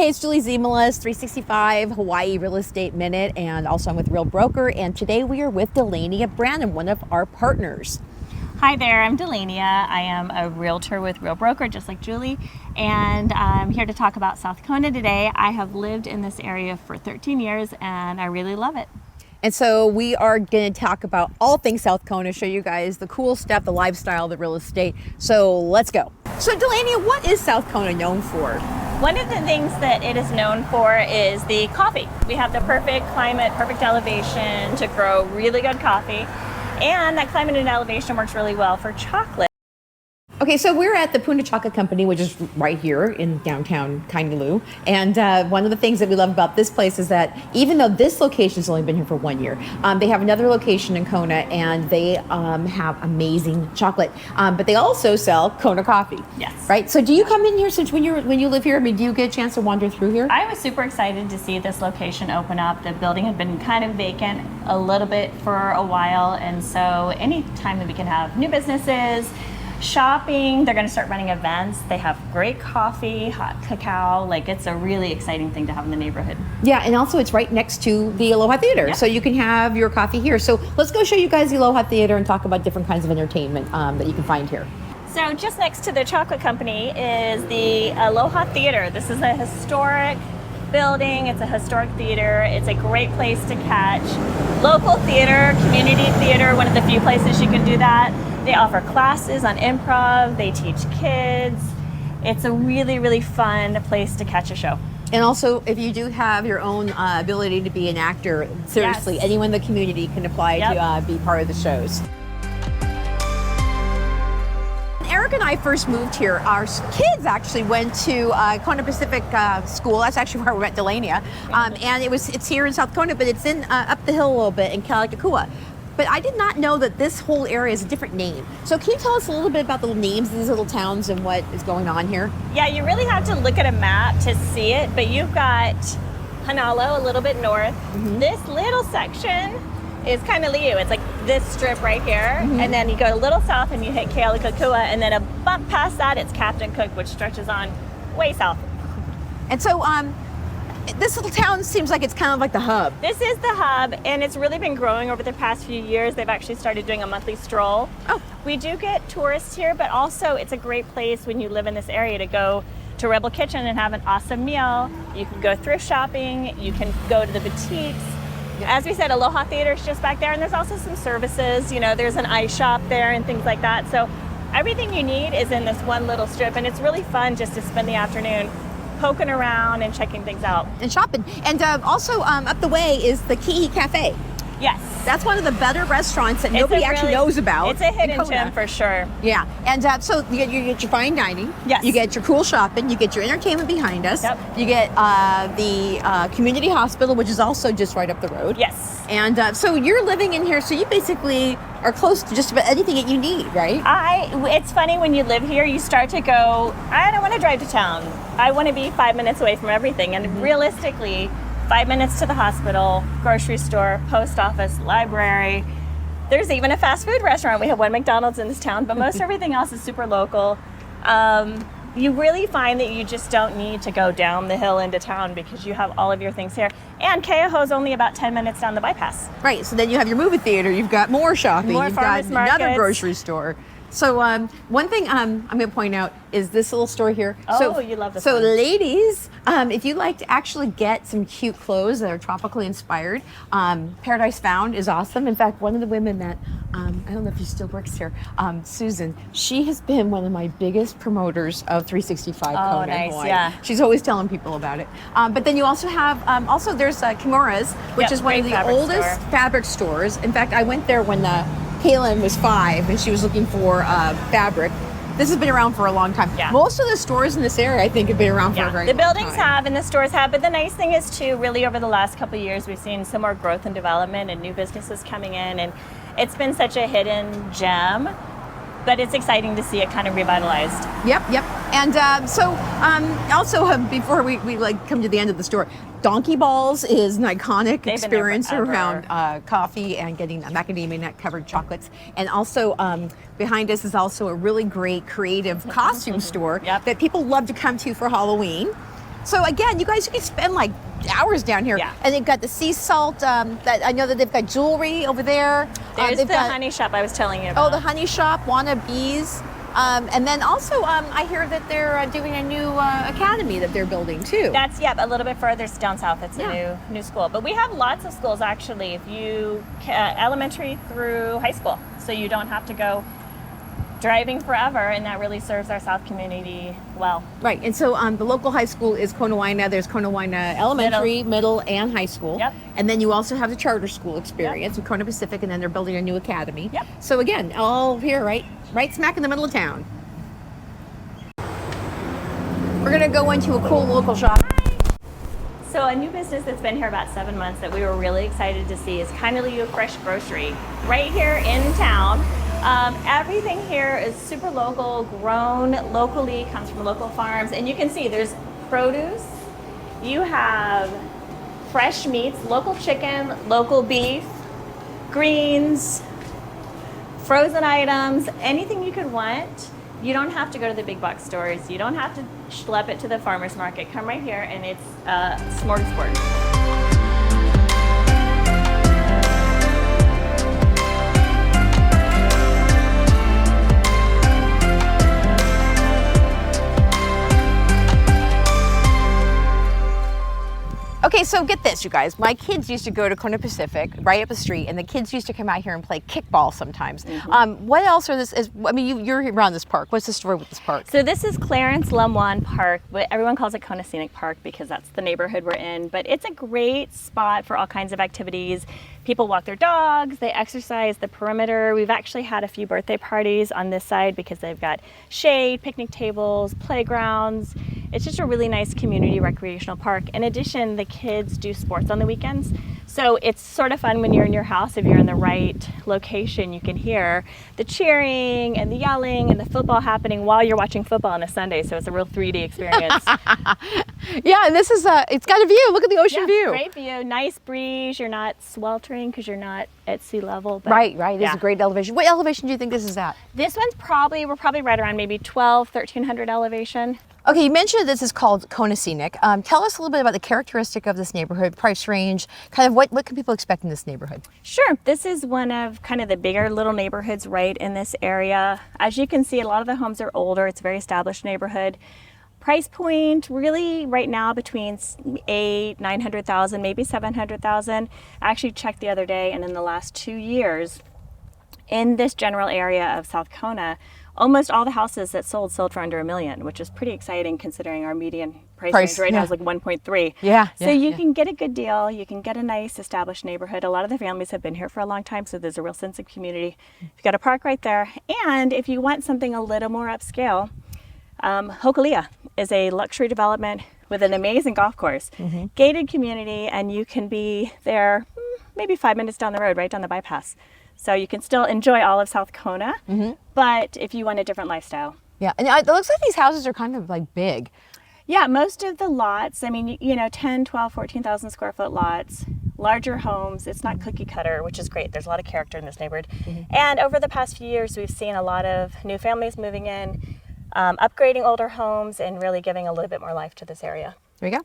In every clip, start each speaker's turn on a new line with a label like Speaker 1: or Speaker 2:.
Speaker 1: hey, it's Julie Ziemelis, 365 Hawaii Real Estate Minute, and also I'm with Real Broker, and today we are with Delania Branham, one of our partners.
Speaker 2: Hi there, I'm Delania. I am a realtor with Real Broker, just like Julie, and I'm here to talk about South Kona today. I have lived in this area for 13 years, and I really love it.
Speaker 1: And so we are going to talk about all things South Kona, show you guys the cool stuff, the lifestyle, the real estate. So let's go. So Delania, what is South Kona known for?
Speaker 2: One of the things that it is known for is the coffee. We have the perfect climate, perfect elevation to grow really good coffee. And that climate and elevation works really well for chocolate.
Speaker 1: Okay, so we're at the Puna Chocolate Company, which is right here in downtown Kainaliu. And one of the things that we love about this place is that even though this location's only been here for 1 year, they have another location in Kona, and they have amazing chocolate. But they also sell Kona Coffee.
Speaker 2: Yes.
Speaker 1: Right? So do you come in here since when you live here? I mean, do you get a chance to wander through here?
Speaker 2: I was super excited to see this location open up. The building had been kind of vacant a little bit for a while, and so anytime that we can have new businesses, shopping, they're going to start running events. They have great coffee, hot cacao. Like, it's a really exciting thing to have in the neighborhood.
Speaker 1: Yeah, and also it's right next to the Aloha Theater,
Speaker 2: yeah.
Speaker 1: So you can have your coffee here. So let's go show you guys the Aloha Theater and talk about different kinds of entertainment that you can find here.
Speaker 2: So just next to the chocolate company is the Aloha Theater. This is a historic building. It's a historic theater. It's a great place to catch local theater, community theater, one of the few places you can do that. They offer classes on improv. They teach kids. It's a really, really fun place to catch a show.
Speaker 1: And also, if you do have your own ability to be an actor, seriously,
Speaker 2: yes.
Speaker 1: Anyone in the community can apply to be part of the shows. Eric and I first moved here. Our kids actually went to Kona Pacific School. That's actually where we met Delania. And it's here in South Kona, but it's in up the hill a little bit in Kealekekua. But I did not know that this whole area is a different name. So can you tell us a little bit about the names of these little towns and what is going on here?
Speaker 2: Yeah, you really have to look at a map to see it, but you've got Honalu a little bit north. Mm-hmm. This little section is Kainaliu. It's like this strip right here. Mm-hmm. And then you go a little south and you hit Kealekekua, and then a bump past that, it's Captain Cook, which stretches on way south.
Speaker 1: And so, this little town seems like it's kind of like the hub.
Speaker 2: This is the hub, and it's really been growing over the past few years. They've actually started doing a monthly stroll.
Speaker 1: Oh.
Speaker 2: We do get tourists here, but also it's a great place when you live in this area to go to Rebel Kitchen and have an awesome meal. You can go thrift shopping. You can go to the boutiques. As we said, Aloha Theater is just back there, and there's also some services. You know, there's an ice shop there and things like that. So everything you need is in this one little strip, and it's really fun just to spend the afternoon poking around and checking things out.
Speaker 1: And shopping. And also up the way is the Ki'i Cafe.
Speaker 2: Yes.
Speaker 1: That's one of the better restaurants that nobody actually knows about.
Speaker 2: It's a hidden gem for sure.
Speaker 1: Yeah. And so you get your fine dining.
Speaker 2: Yes.
Speaker 1: You get your cool shopping. You get your entertainment behind us.
Speaker 2: Yep.
Speaker 1: You get the community hospital, which is also just right up the road.
Speaker 2: Yes.
Speaker 1: And so you're living in here, so you basically are close to just about anything that you need, right?
Speaker 2: It's funny when you live here, you start to go, I don't want to drive to town. I want to be 5 minutes away from everything. And realistically, 5 minutes to the hospital, grocery store, post office, library. There's even a fast food restaurant. We have one McDonald's in this town, but most everything else is super local. You really find that you just don't need to go down the hill into town because you have all of your things here. And Keahoe's only about 10 minutes down the bypass.
Speaker 1: Right, so then you have your movie theater, you've got more shopping,
Speaker 2: more
Speaker 1: you've got
Speaker 2: markets.
Speaker 1: Another grocery store. So one thing I'm going to point out is this little store here.
Speaker 2: Oh, you love this
Speaker 1: So
Speaker 2: one.
Speaker 1: ladies, if you'd like to actually get some cute clothes that are tropically inspired, Paradise Found is awesome. In fact, one of the women that, I don't know if she still works here, Susan, she has been one of my biggest promoters of 365 Kona
Speaker 2: nice,
Speaker 1: Hawaii.
Speaker 2: yeah.
Speaker 1: She's always telling people about it. But then you also have, there's Kimura's, which is one of the oldest fabric stores. In fact, I went there when Kaylin was 5 and she was looking for fabric. This has been around for a long time.
Speaker 2: Yeah.
Speaker 1: Most of the stores in this area, I think, have been around for a very long time.
Speaker 2: The buildings have and the stores have, but the nice thing is too, really over the last couple of years, we've seen some more growth and development and new businesses coming in, and it's been such a hidden gem, but it's exciting to see it kind of revitalized.
Speaker 1: Yep. And also before we come to the end of the store, Donkey Balls is an iconic experience around coffee and getting macadamia nut covered chocolates. And also behind us is also a really great creative costume store that people love to come to for Halloween. So again, you guys can spend like hours down here.
Speaker 2: Yeah.
Speaker 1: And they've got the sea salt. That I know that they've got jewelry over there.
Speaker 2: There's
Speaker 1: they've
Speaker 2: the
Speaker 1: got,
Speaker 2: honey shop I was telling you about.
Speaker 1: Oh, the honey shop, Wanna Bees. And then also, I hear that they're doing a new academy that they're building too.
Speaker 2: That's a little bit further down south. It's a new school, but we have lots of schools actually. If you elementary through high school, so you don't have to go driving forever, and that really serves our south community well.
Speaker 1: Right, and so the local high school is Kona. There's Kona Elementary, middle, and high school.
Speaker 2: Yep.
Speaker 1: And then you also have the charter school experience with Kona Pacific, and then they're building a new academy.
Speaker 2: Yep.
Speaker 1: So again, all here, right smack in the middle of town. We're gonna go into a cool local shop.
Speaker 2: So a new business that's been here about 7 months that we were really excited to see is Kainaliu Fresh Grocery, right here in town. Everything here is super local, grown locally, comes from local farms, and you can see there's produce. You have fresh meats, local chicken, local beef, greens, frozen items, anything you could want. You don't have to go to the big box stores. You don't have to schlep it to the farmer's market. Come right here and it's a smorgasbord.
Speaker 1: Okay, so get this, you guys. My kids used to go to Kona Pacific, right up the street, and the kids used to come out here and play kickball sometimes. What else are this? You're around this park. What's the story with this park?
Speaker 2: So this is Clarence Lumwan Park, but everyone calls it Kona Scenic Park because that's the neighborhood we're in. But it's a great spot for all kinds of activities. People walk their dogs, they exercise the perimeter. We've actually had a few birthday parties on this side because they've got shade, picnic tables, playgrounds. It's just a really nice community recreational park. In addition, the kids do sports on the weekends. So it's sort of fun when you're in your house. If you're in the right location, you can hear the cheering and the yelling and the football happening while you're watching football on a Sunday. So it's a real 3D experience.
Speaker 1: Yeah, and this is it's got a view. Look at the ocean view.
Speaker 2: Great view, nice breeze. You're not sweltering because you're not at sea level. But
Speaker 1: right. This is a great elevation. What elevation do you think this is at?
Speaker 2: This one's we're probably right around maybe 1,300 elevation.
Speaker 1: Okay, you mentioned this is called Kona Scenic. Tell us a little bit about the characteristic of this neighborhood, price range, kind of what can people expect in this neighborhood?
Speaker 2: Sure. This is one of kind of the bigger little neighborhoods right in this area. As you can see, a lot of the homes are older. It's a very established neighborhood. Price point really right now between $900,000, maybe $700,000. I actually checked the other day, and in the last 2 years in this general area of South Kona, almost all the houses that sold for under $1 million, which is pretty exciting considering our median price range right now is like 1.3. So you can get a good deal. You can get a nice established neighborhood. A lot of the families have been here for a long time, so there's a real sense of community. You've got a park right there. And if you want something a little more upscale, Hokulea is a luxury development with an amazing golf course, gated community, and you can be there maybe 5 minutes down the road, right down the bypass. So you can still enjoy all of South Kona, but if you want a different lifestyle.
Speaker 1: Yeah, and it looks like these houses are kind of like big.
Speaker 2: Yeah, most of the lots, I mean, 10, 12, 14,000 square foot lots, larger homes. It's not cookie cutter, which is great. There's a lot of character in this neighborhood. And over the past few years, we've seen a lot of new families moving in, upgrading older homes, and really giving a little bit more life to this area.
Speaker 1: There you go.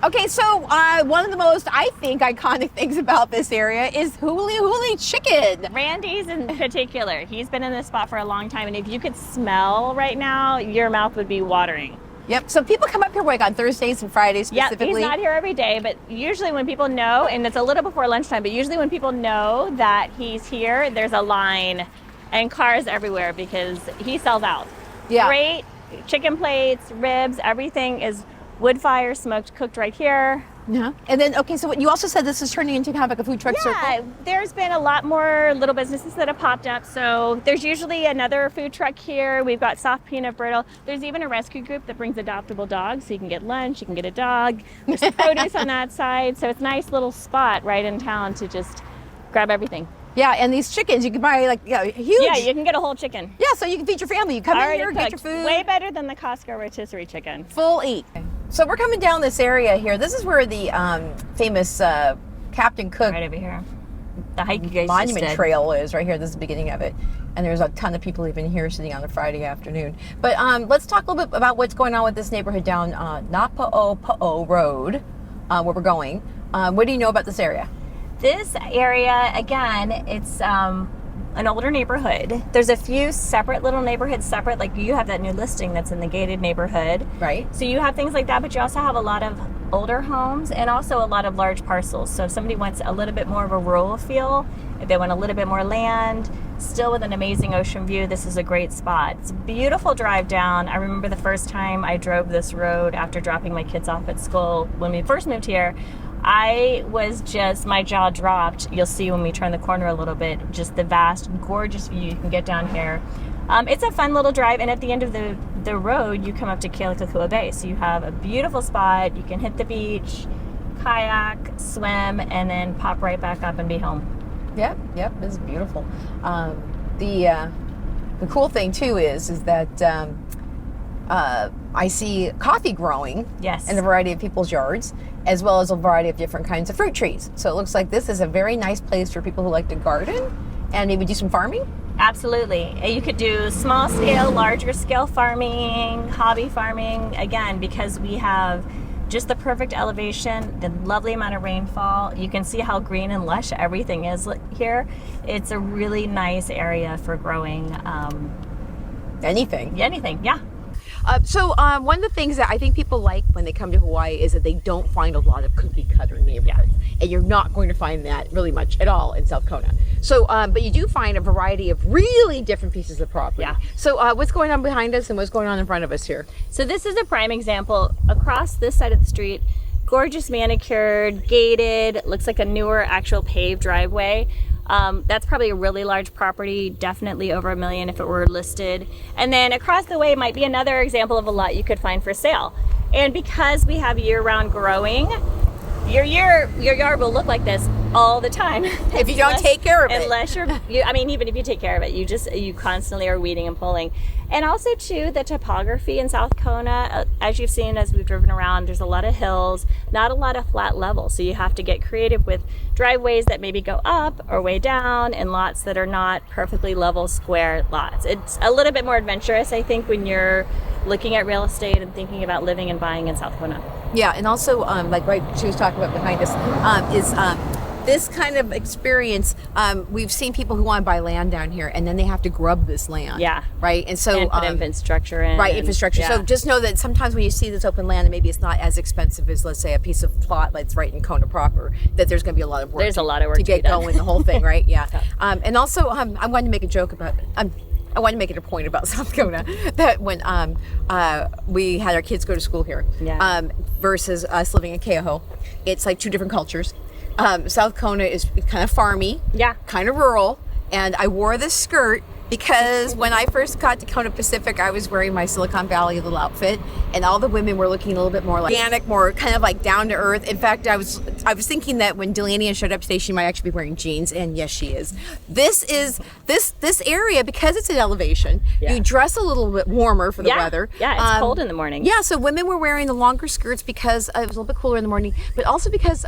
Speaker 1: Okay, so one of the most, I think, iconic things about this area is Huli chicken.
Speaker 2: Randy's in particular. He's been in this spot for a long time, and if you could smell right now, your mouth would be watering.
Speaker 1: Yep, so people come up here like on Thursdays and Fridays specifically?
Speaker 2: Yep, he's not here every day, but usually when people know, and it's a little before lunchtime, but usually when people know that he's here, there's a line and cars everywhere because he sells out.
Speaker 1: Yeah.
Speaker 2: Great chicken plates, ribs, everything is wood fire, smoked, cooked right here.
Speaker 1: Yeah. And then, okay, so you also said this is turning into kind of like a food truck circle?
Speaker 2: Yeah, there's been a lot more little businesses that have popped up. So there's usually another food truck here. We've got soft peanut brittle. There's even a rescue group that brings adoptable dogs. So you can get lunch, you can get a dog. There's produce on that side. So it's a nice little spot right in town to just grab everything.
Speaker 1: Yeah, and these chickens, you can buy like huge.
Speaker 2: Yeah, you can get a whole chicken.
Speaker 1: Yeah, so you can feed your family. You come in here, get your food.
Speaker 2: Way better than the Costco rotisserie chicken.
Speaker 1: Full eat. So we're coming down this area here. This is where the famous Captain Cook.
Speaker 2: Right over here. the hike you guys
Speaker 1: Monument
Speaker 2: just did.
Speaker 1: Trail is right here. This is the beginning of it. And there's a ton of people even here sitting on a Friday afternoon. But let's talk a little bit about what's going on with this neighborhood down Napoopoo Road, where we're going. What do you know about this area?
Speaker 2: This area, again, it's an older neighborhood. There's a few separate little neighborhoods like you have that new listing that's in the gated neighborhood.
Speaker 1: Right.
Speaker 2: So you have things like that, but you also have a lot of older homes and also a lot of large parcels. So if somebody wants a little bit more of a rural feel, if they want a little bit more land, still with an amazing ocean view, this is a great spot. It's a beautiful drive down. I remember the first time I drove this road after dropping my kids off at school when we first moved here. I was just, my jaw dropped. You'll see when we turn the corner a little bit, just the vast, gorgeous view you can get down here. It's a fun little drive, and at the end of the road, you come up to Kealekekua Bay. So you have a beautiful spot. You can hit the beach, kayak, swim, and then pop right back up and be home.
Speaker 1: Yep, this is beautiful. The cool thing too is that I see coffee growing
Speaker 2: Yes.
Speaker 1: in a variety of people's yards, as well as a variety of different kinds of fruit trees. So it looks like this is a very nice place for people who like to garden and maybe do some farming.
Speaker 2: Absolutely. You could do small scale, larger scale farming, hobby farming, again, because we have just the perfect elevation, the lovely amount of rainfall. You can see how green and lush everything is here. It's a really nice area for growing
Speaker 1: Anything.
Speaker 2: yeah.
Speaker 1: So one of the things that I think people like when they come to Hawaii is that they don't find a lot of cookie cutter neighborhoods. And you're not going to find that really much at all in South Kona. So, but you do find a variety of really different pieces of property.
Speaker 2: Yeah.
Speaker 1: So what's going on behind us and what's going on in front of us here?
Speaker 2: So this is a prime example. Across this side of the street, gorgeous manicured, gated, looks like a newer actual paved driveway. That's probably a really large property, definitely over $1 million if it were listed. And then across the way might be another example of a lot you could find for sale. And because we have year-round growing, your yard will look like this all the time.
Speaker 1: If you don't take care of it.
Speaker 2: Unless even if you take care of it, you constantly are weeding and pulling. And also too, the topography in South Kona, as you've seen as we've driven around, there's a lot of hills, not a lot of flat level. So you have to get creative with driveways that maybe go up or way down and lots that are not perfectly level square lots. It's a little bit more adventurous, I think, when you're looking at real estate and thinking about living and buying in South Kona.
Speaker 1: Yeah, and also, like right, she was talking about behind us, is this kind of experience. We've seen people who want to buy land down here, and then they have to grub this land.
Speaker 2: Yeah.
Speaker 1: Right, and so
Speaker 2: And put infrastructure in.
Speaker 1: Right, infrastructure.
Speaker 2: Yeah.
Speaker 1: So just know that sometimes when you see this open land, and maybe it's not as expensive as, let's say, a piece of plot that's right in Kona proper, that there's going to be a lot of work.
Speaker 2: There's a lot of work
Speaker 1: to get
Speaker 2: be done.
Speaker 1: going. The whole thing, right? Yeah. And also, I wanted to make a joke about. I wanted to make it a point about South Kona that when we had our kids go to school here, versus us living in Keauhou, it's like two different cultures. South Kona is kind of farmy, kind of rural, and I wore this skirt because when I first got to Kona Pacific, I was wearing my Silicon Valley little outfit, and all the women were looking a little bit more like organic, more kind of like down to earth. In fact, I was thinking that when Delania showed up today, she might actually be wearing jeans, and yes, she is. This area, because it's an elevation, you dress a little bit warmer for the weather.
Speaker 2: Yeah, it's cold in the morning.
Speaker 1: Yeah, so women were wearing the longer skirts because it was a little bit cooler in the morning, but also because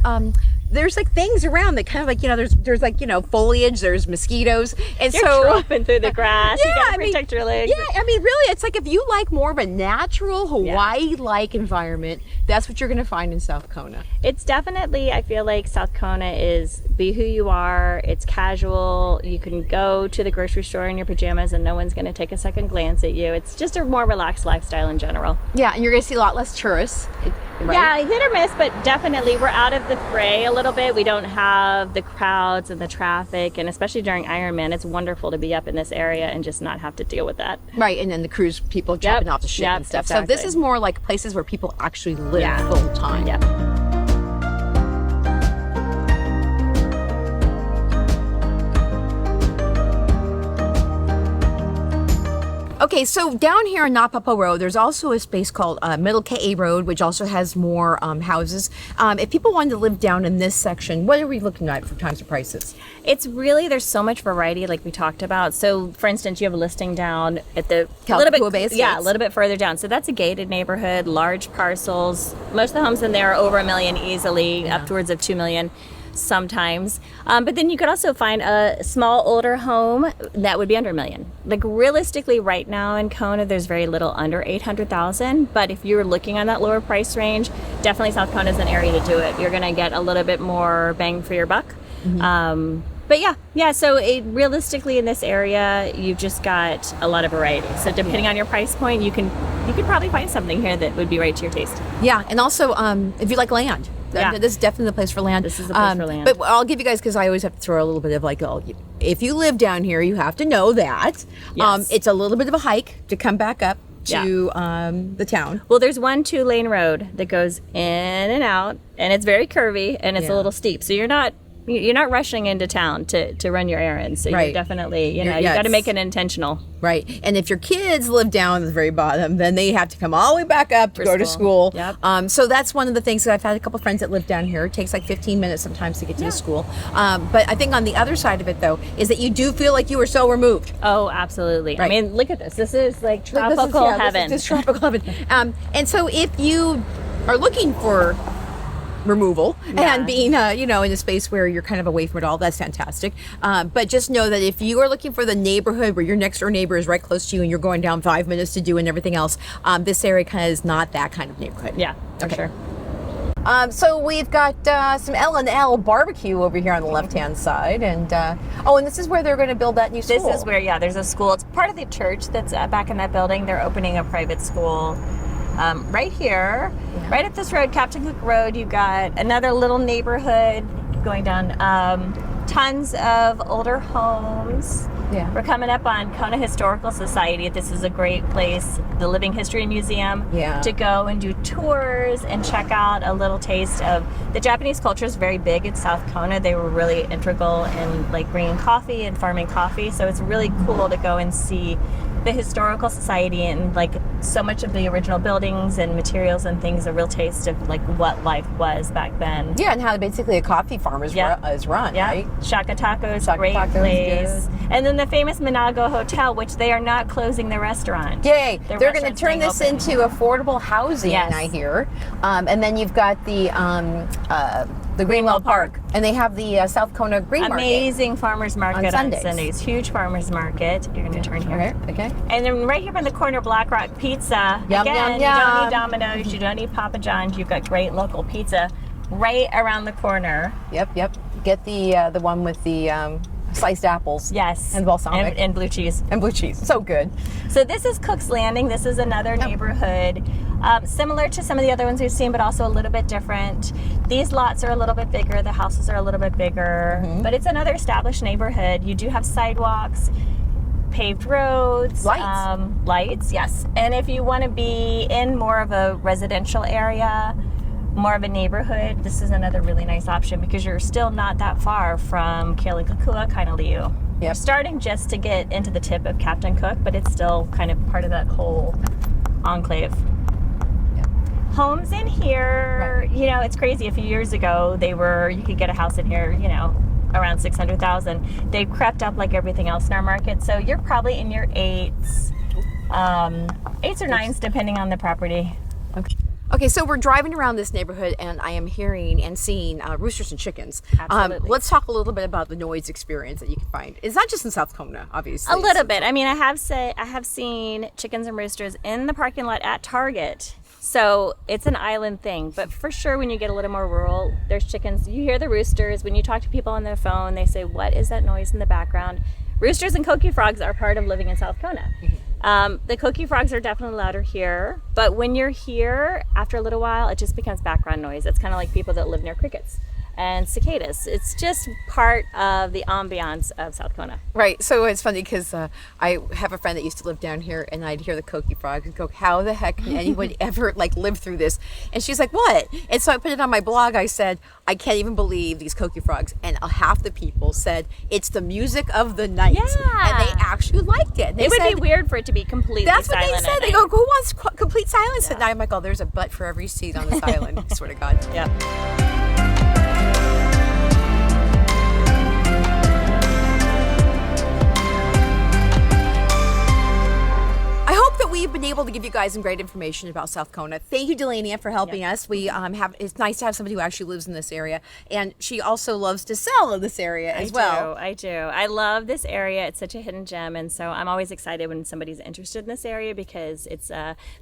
Speaker 1: there's like things around that kind of like, there's like, foliage, there's mosquitoes, and
Speaker 2: You're
Speaker 1: so
Speaker 2: tromping through the grass. You gotta protect your legs.
Speaker 1: Yeah, I mean, really, it's like if you like more of a natural Hawaii-like environment, that's what you're going to find in South Kona.
Speaker 2: It's definitely, I feel like South Kona is be who you are. It's casual. You can go to the grocery store in your pajamas and no one's going to take a second glance at you. It's just a more relaxed lifestyle in general.
Speaker 1: Yeah, and you're going to see a lot less tourists. Right?
Speaker 2: Yeah, hit or miss, but definitely we're out of the fray a little bit. We don't have the crowds and the traffic, and especially during Ironman, it's wonderful to be up in this area and just not have to deal with that.
Speaker 1: Right, and then the cruise people jumping off the ship and stuff.
Speaker 2: Exactly.
Speaker 1: So this is more like places where people actually live full time.
Speaker 2: Yeah.
Speaker 1: Okay, so down here on Napoopoo Road, there's also a space called Middle Ke'e Road, which also has more houses. If people wanted to live down in this section, what are we looking at for times of prices?
Speaker 2: It's really, there's so much variety like we talked about. So for instance, you have a listing down at the
Speaker 1: Kealekekua Bay Estates.
Speaker 2: Yeah, a little bit further down. So that's a gated neighborhood, large parcels. Most of the homes in there are over $1 million easily, upwards of $2 million. sometimes. But then you could also find a small older home that would be under $1 million. Like realistically right now in Kona, there's very little under 800,000. But if you're looking on that lower price range, definitely South Kona is an area to do it. You're going to get a little bit more bang for your buck. But yeah. So realistically in this area, you've just got a lot of variety. So depending on your price point, you could probably find something here that would be right to your taste.
Speaker 1: Yeah, and also if you like land.
Speaker 2: Yeah.
Speaker 1: This is definitely the place for land.
Speaker 2: This is the place for land.
Speaker 1: But I'll give you guys, because I always have to throw a little bit of like, if you live down here, you have to know that
Speaker 2: Yes.
Speaker 1: it's a little bit of a hike to come back up to the town.
Speaker 2: Well, there's 1 2-lane road that goes in and out, and it's very curvy and it's a little steep. So you're not rushing into town to run your errands. So
Speaker 1: Right.
Speaker 2: you're definitely, you got to make it intentional.
Speaker 1: Right. And if your kids live down at the very bottom, then they have to come all the way back up to go to school.
Speaker 2: Yep.
Speaker 1: So that's one of the things that I've had a couple friends that live down here. It takes like 15 minutes sometimes to get to the school. But I think on the other side of it, though, is that you do feel like you are so removed.
Speaker 2: Oh, absolutely.
Speaker 1: Right.
Speaker 2: I mean, look at this. This is like tropical heaven.
Speaker 1: This is tropical heaven. And so if you are looking for removal and being in a space where you're kind of away from it all, that's fantastic. But just know that if you are looking for the neighborhood where your next door neighbor is right close to you and you're going down 5 minutes to do and everything else, this area kind of is not that kind of neighborhood.
Speaker 2: Yeah, for sure.
Speaker 1: So we've got some L&L barbecue over here on the left-hand side, and and this is where they're going to build that new school.
Speaker 2: This is where, there's a school. It's part of the church that's back in that building. They're opening a private school right here, right up this road, Captain Cook Road. You've got another little neighborhood going down. Tons of older homes.
Speaker 1: Yeah.
Speaker 2: We're coming up on Kona Historical Society. This is a great place, the Living History Museum, to go and do tours and check out a little taste of the Japanese culture. Is very big in South Kona. They were really integral in like bringing coffee and farming coffee. So it's really cool to go and see the Historical Society and like so much of the original buildings and materials and things, a real taste of like what life was back then.
Speaker 1: Yeah, and how basically a coffee farm is run, right?
Speaker 2: Shaka Taco's
Speaker 1: Shaka
Speaker 2: great
Speaker 1: Taco's
Speaker 2: place.
Speaker 1: good.
Speaker 2: And then the famous Minago Hotel, which they are not closing their restaurant.
Speaker 1: Yay!
Speaker 2: Their
Speaker 1: They're going to
Speaker 2: restaurant's
Speaker 1: turn
Speaker 2: staying
Speaker 1: this
Speaker 2: open.
Speaker 1: into affordable housing,
Speaker 2: Yes.
Speaker 1: I hear. And then you've got the Greenwell Park, and they have the South Kona Green Market.
Speaker 2: Amazing farmers market
Speaker 1: On
Speaker 2: on
Speaker 1: Sundays.
Speaker 2: Sundays. Huge farmers market. You're going to turn here.
Speaker 1: Okay.
Speaker 2: And then right here on the corner, Black Rock Pizza.
Speaker 1: Yum,
Speaker 2: Again,
Speaker 1: yum,
Speaker 2: you don't
Speaker 1: yum.
Speaker 2: need Domino's, you don't need Papa John's. You've got great local pizza right around the corner.
Speaker 1: Yep. Get the one with the sliced apples.
Speaker 2: Yes.
Speaker 1: And balsamic.
Speaker 2: And blue cheese.
Speaker 1: And blue cheese. So good.
Speaker 2: So this is Cook's Landing. This is another neighborhood, similar to some of the other ones we've seen, but also a little bit different. These lots are a little bit bigger. The houses are a little bit bigger, but it's another established neighborhood. You do have sidewalks, paved roads, lights, yes. And if you want to be in more of a residential area, more of a neighborhood, this is another really nice option because you're still not that far from Kealekekua, Kainaliu. You're starting just to get into the tip of Captain Cook, but it's still kind of part of that whole enclave. Homes in here, it's crazy. A few years ago, you could get a house in here, around 600,000. They've crept up like everything else in our market. So you're probably in your eights or nines, depending on the property.
Speaker 1: Okay, so we're driving around this neighborhood, and I am hearing and seeing roosters and chickens.
Speaker 2: Absolutely.
Speaker 1: Let's talk a little bit about the noise experience that you can find. It's not just in South Kona, obviously.
Speaker 2: A little bit. I mean, I have seen chickens and roosters in the parking lot at Target. So it's an island thing, but for sure when you get a little more rural, there's chickens. You hear the roosters. When you talk to people on their phone, they say, what is that noise in the background? Roosters and coqui frogs are part of living in South Kona. The coqui frogs are definitely louder here, but when you're here, after a little while, it just becomes background noise. It's kind of like people that live near crickets and cicadas. It's just part of the ambiance of South Kona.
Speaker 1: Right. So it's funny because I have a friend that used to live down here, and I'd hear the coqui frogs and go, how the heck can anyone ever live through this? And she's like, what? And so I put it on my blog. I said, I can't even believe these coqui frogs. And half the people said, it's the music of the night.
Speaker 2: Yeah.
Speaker 1: And they actually liked it.
Speaker 2: It would be weird for it to be completely silent.
Speaker 1: That's what they said. They go, who wants complete silence at night? I'm like, oh, there's a butt for every seat on this island. I swear to God.
Speaker 2: Yeah.
Speaker 1: I hope that we've been able to give you guys some great information about South Kona. Thank you, Delania, for helping us. We it's nice to have somebody who actually lives in this area, and she also loves to sell in this area as well.
Speaker 2: I do. I love this area. It's such a hidden gem, and so I'm always excited when somebody's interested in this area because it's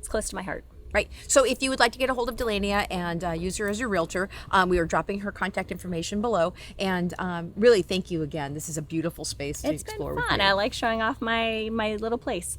Speaker 2: close to my heart.
Speaker 1: Right. So if you would like to get a hold of Delania and use her as your realtor, we are dropping her contact information below. And really, thank you again. This is a beautiful space to explore.
Speaker 2: It's been fun. I like showing off my little place.